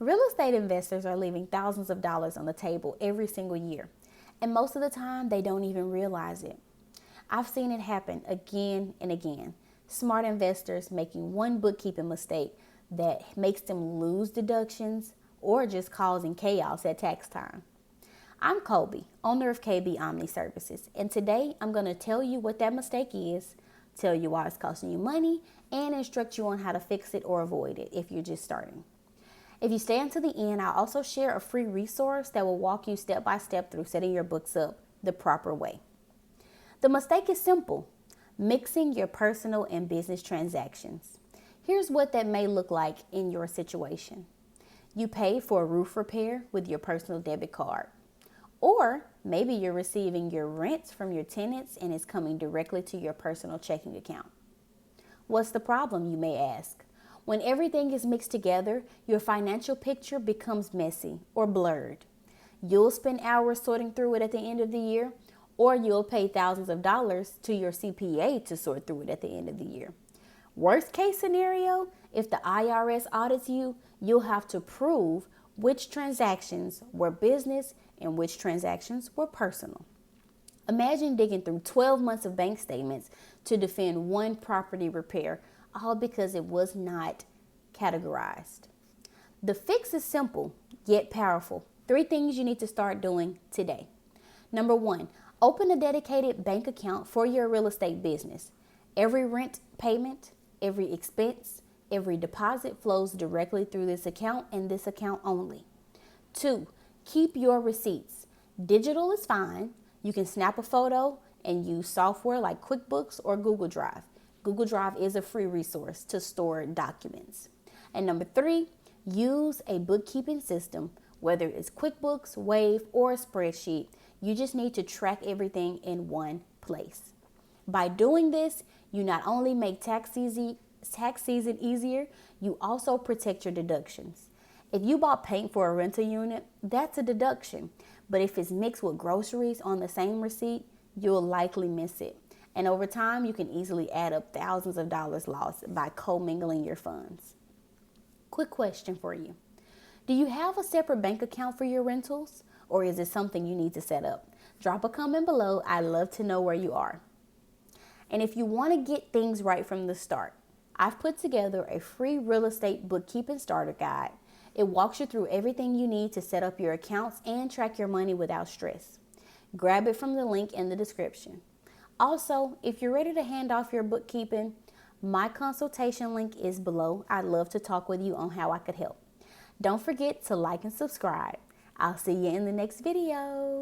Real estate investors are leaving thousands of dollars on the table every single year, and most of the time they don't even realize it. I've seen it happen again and again. Smart investors making one bookkeeping mistake that makes them lose deductions or just causing chaos at tax time. I'm Colby, owner of KB Omni Services, and today I'm going to tell you what that mistake is, tell you why it's costing you money, and instruct you on how to fix it or avoid it if you're just starting. If you stay until the end, I'll also share a free resource that will walk you step by step through setting your books up the proper way. The mistake is simple: mixing your personal and business transactions. Here's what that may look like in your situation. You pay for a roof repair with your personal debit card. Or maybe you're receiving your rent from your tenants and it's coming directly to your personal checking account. What's the problem, you may ask? When everything is mixed together, your financial picture becomes messy or blurred. You'll spend hours sorting through it at the end of the year, or you'll pay thousands of dollars to your CPA to sort through it at the end of the year. Worst case scenario, if the IRS audits you, you'll have to prove which transactions were business and which transactions were personal. Imagine digging through 12 months of bank statements to defend one property repair, all because it was not categorized. The fix is simple, yet powerful. 3 things you need to start doing today. Number 1, open a dedicated bank account for your real estate business. Every rent payment, every expense, every deposit flows directly through this account and this account only. 2, keep your receipts. Digital is fine. You can snap a photo and use software like QuickBooks or Google Drive. Google Drive is a free resource to store documents. And number 3, use a bookkeeping system, whether it's QuickBooks, Wave, or a spreadsheet. You just need to track everything in one place. By doing this, you not only make tax season easier, you also protect your deductions. If you bought paint for a rental unit, that's a deduction. But if it's mixed with groceries on the same receipt, you'll likely miss it. And over time, you can easily add up thousands of dollars lost by commingling your funds. Quick question for you. Do you have a separate bank account for your rentals? Or is it something you need to set up? Drop a comment below. I'd love to know where you are. And if you want to get things right from the start, I've put together a free real estate bookkeeping starter guide. It walks you through everything you need to set up your accounts and track your money without stress. Grab it from the link in the description. Also, if you're ready to hand off your bookkeeping, my consultation link is below. I'd love to talk with you on how I could help. Don't forget to like and subscribe. I'll see you in the next video.